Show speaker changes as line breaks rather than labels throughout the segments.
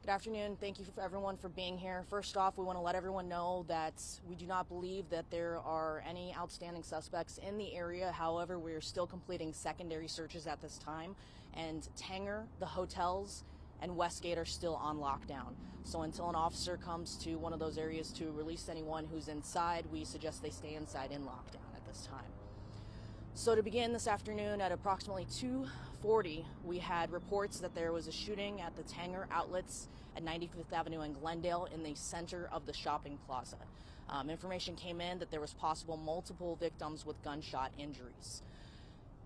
Good afternoon. Thank you for everyone for being here. First off, we want to let everyone know that we do not believe that there are any outstanding suspects in the area. However, we are still completing secondary searches at this time, and Tanger, the hotels, and Westgate are still on lockdown. So until an officer comes to one of those areas to release anyone who's inside, we suggest they stay inside in lockdown at this time. So to begin this afternoon at approximately 2:40, we had reports that there was a shooting at the Tanger Outlets at 95th Avenue in Glendale in the center of the shopping plaza. Information came in that there was possible multiple victims with gunshot injuries.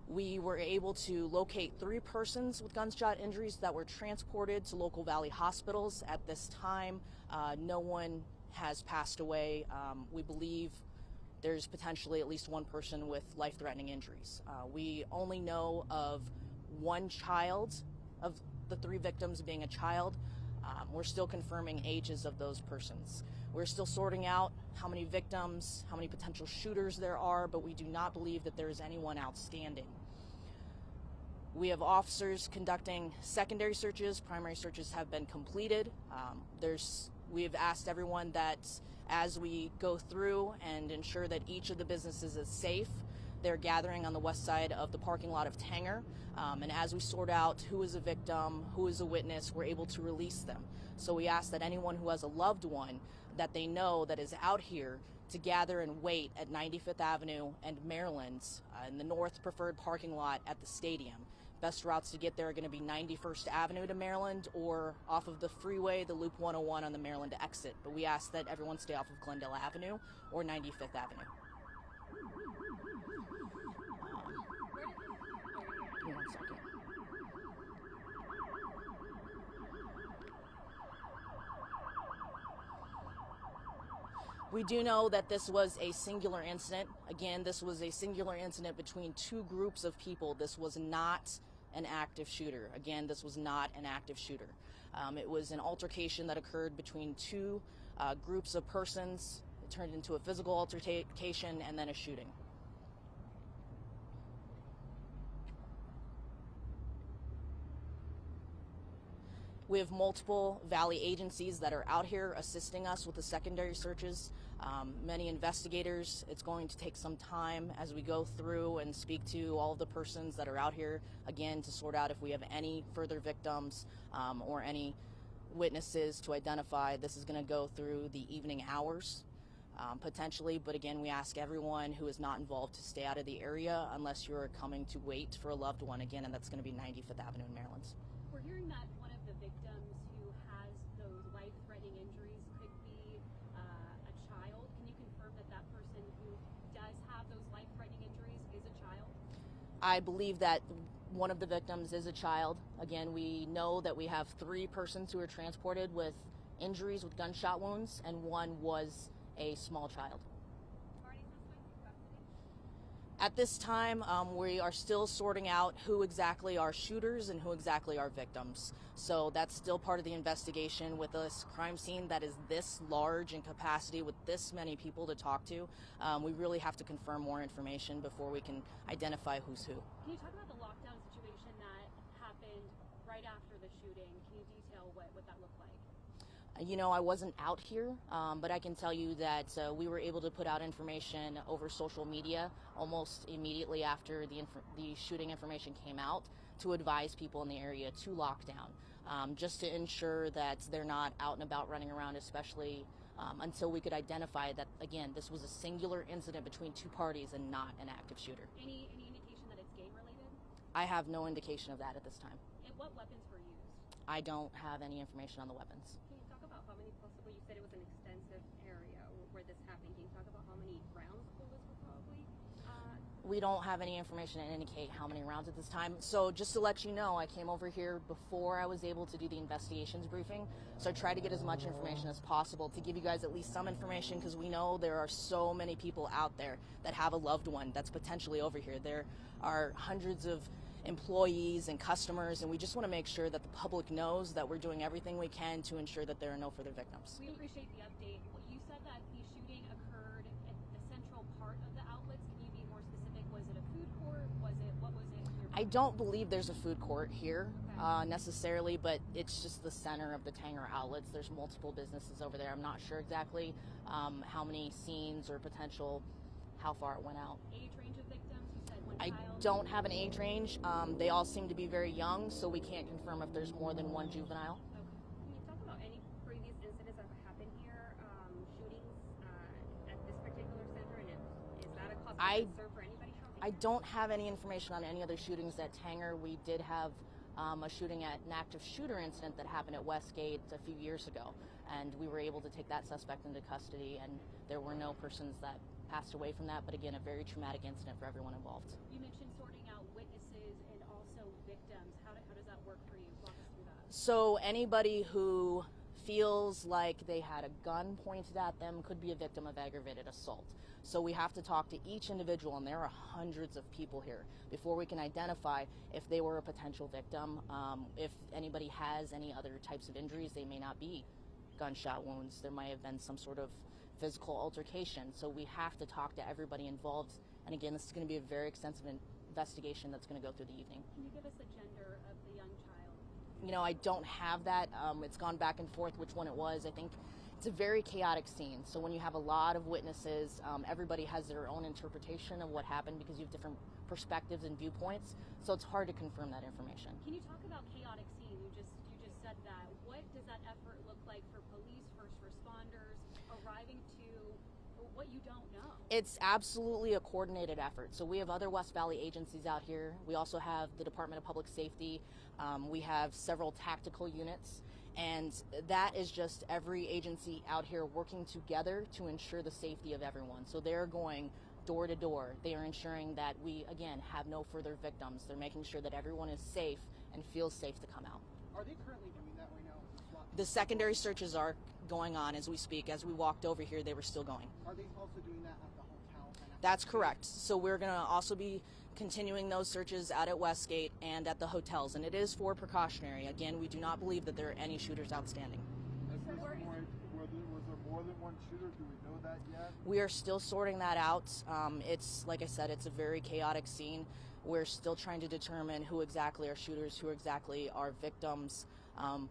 We were able to locate 3 persons with gunshot injuries that were transported to local Valley hospitals. At this time, no one has passed away. We believe there's potentially at least one person with life-threatening injuries. We only know of one child, of the 3 victims being a child. We're still confirming ages of those persons. We're still sorting out how many victims, how many potential shooters there are, but we do not believe that there is anyone outstanding. We have officers conducting secondary searches. Primary searches have been completed. We have asked everyone that as we go through and ensure that each of the businesses is safe, they're gathering on the west side of the parking lot of Tanger. And as we sort out who is a victim, who is a witness, we're able to release them. So we ask that anyone who has a loved one that they know that is out here to gather and wait at 95th Avenue and Maryland in the north preferred parking lot at the stadium. Best routes to get there are going to be 91st Avenue to Maryland or off of the freeway, the Loop 101 on the Maryland exit. But we ask that everyone stay off of Glendale Avenue or 95th Avenue. Give me 1 second. We do know that this was a singular incident. Again, this was a singular incident between 2 groups of people. This was not an active shooter. Again, this was not an active shooter. It was an altercation that occurred between 2 groups of persons. It turned into a physical altercation and then a shooting. We have multiple Valley agencies that are out here assisting us with the secondary searches. Many investigators. It's going to take some time as we go through and speak to all of the persons that are out here, again, to sort out if we have any further victims or any witnesses to identify. This is going to go through the evening hours, potentially, but again, we ask everyone who is not involved to stay out of the area unless you're coming to wait for a loved one, again, and that's going to be 95th Avenue in Maryland.
We're hearing that one of the victims who has those life-threatening injuries could be a child. Can you confirm that that person who does have those life-threatening injuries is a child?
I believe that one of the victims is a child. Again, we know that we have 3 persons who are transported with injuries with gunshot wounds, and one was a small child. At this time, we are still sorting out who exactly are shooters and who exactly are victims. So that's still part of the investigation with this crime scene that is this large in capacity with this many people to talk to. We really have to confirm more information before we can identify who's who.
Can you talk about the lockdown situation that happened right after the shooting? Can you detail what that looked like?
You know, I wasn't out here, but I can tell you that we were able to put out information over social media almost immediately after the shooting information came out to advise people in the area to lock down, just to ensure that they're not out and about running around, especially until we could identify that, again, this was a singular incident between 2 parties and not an active shooter.
Any indication that it's gang-related?
I have no indication of that at this time.
And what weapons were used?
I don't have any information on the weapons.
Can you talk about how many possibly, you said it was an extensive area where this happened. Can you talk about how many rounds the bullets were probably?
We don't have any information to indicate how many rounds at this time. So just to let you know, I came over here before I was able to do the investigations briefing. So I tried to get as much information as possible to give you guys at least some information, because we know there are so many people out there that have a loved one that's potentially over here. There are hundreds of employees and customers, and we just want to make sure that the public knows that we're doing everything we can to ensure that there are no further victims.
We appreciate the update. You said that the shooting occurred at the central part of the outlets. Can you be more specific? Was it a food court? What was it?
I don't believe there's a food court here. necessarily, but it's just the center of the Tanger Outlets. There's multiple businesses over there. I'm not sure exactly how many scenes or potential, how far it went out.
Age range of victims? You said one
I
child.
don't have an age range. They all seem to be very young, so we can't confirm if there's more than one juvenile.
Okay. Can you talk about any previous incidents that have happened here, shootings at this particular center, and is that a cause for concern for anybody shopping?
I don't have any information on any other shootings at Tanger. We did have a shooting at an active shooter incident that happened at Westgate a few years ago, and we were able to take that suspect into custody, and there were no persons that passed away from that, but again, a very traumatic incident for everyone involved.
You mentioned sorting out witnesses and also victims. How does that work for you? Walk us through that.
So anybody who feels like they had a gun pointed at them could be a victim of aggravated assault. So we have to talk to each individual, and there are hundreds of people here, before we can identify if they were a potential victim. If anybody has any other types of injuries, they may not be gunshot wounds. There might have been some sort of physical altercation. So we have to talk to everybody involved. And again, this is going to be a very extensive investigation that's going to go through the evening.
Can you give us the gender of the young child?
You know, I don't have that. It's gone back and forth which one it was. I think it's a very chaotic scene. So when you have a lot of witnesses, everybody has their own interpretation of what happened because you have different perspectives and viewpoints. So it's hard to confirm that information.
Can you talk about chaotic scene? You just said that. What does that effort look like for police, first responders, arriving to what you don't know?
It's absolutely a coordinated effort. So we have other West Valley agencies out here. We also have the Department of Public Safety. We have several tactical units. And that is just every agency out here working together to ensure the safety of everyone. So they're going door to door. They are ensuring that we, again, have no further victims. They're making sure that everyone is safe and feels safe to come out.
Are they currently doing that right now?
The secondary searches are going on as we speak. As we walked over here, they were still going.
Are they also doing that at the hotel?
That's correct. So we're going to also be continuing those searches out at Westgate and at the hotels, and it is for precautionary. Again, we do not believe that there are any shooters outstanding.
At this point, was there more than one shooter? Do we know that yet?
We are still sorting that out. It's, like I said, it's a very chaotic scene. We're still trying to determine who exactly are shooters, who exactly are victims,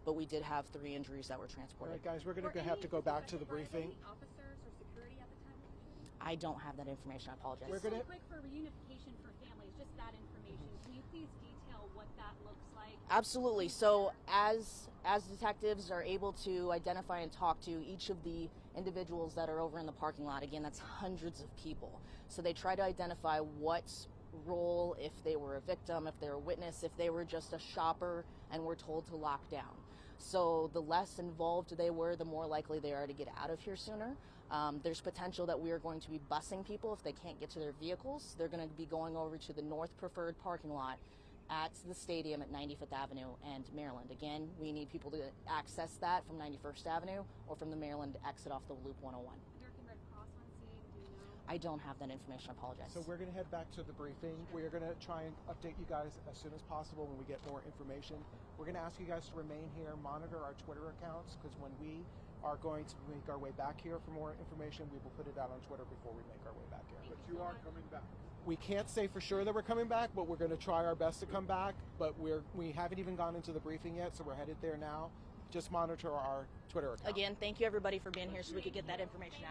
but we did have 3 injuries that were transported.
All right, guys, we're going to have to go back to the briefing.
Officers or security at the time of the shooting?
I don't have that information. I apologize.
Just so quick for reunification for families, just that information. Can you please detail what that looks like?
Absolutely. So as detectives are able to identify and talk to each of the individuals that are over in the parking lot, again, that's hundreds of people. So they try to identify what role, if they were a victim, if they were a witness, if they were just a shopper and were told to lock down. So the less involved they were, the more likely they are to get out of here sooner. There's potential that we are going to be busing people if they can't get to their vehicles. They're going to be going over to the North Preferred parking lot at the stadium at 95th Avenue and Maryland. Again, we need people to access that from 91st Avenue or from the Maryland exit off the Loop 101.
American Red Cross on scene, do you know?
I don't have that information. I apologize.
So we're going to head back to the briefing. We're going to try and update you guys as soon as possible when we get more information. We're going to ask you guys to remain here, monitor our Twitter accounts, because when we are going to make our way back here for more information, we will put it out on Twitter before we make our way back here.
But you are coming back.
We can't say for sure that we're coming back, but we're going to try our best to come back. But we haven't even gone into the briefing yet, so we're headed there now. Just monitor our Twitter account.
Again, thank you everybody for being here so we could get that information out.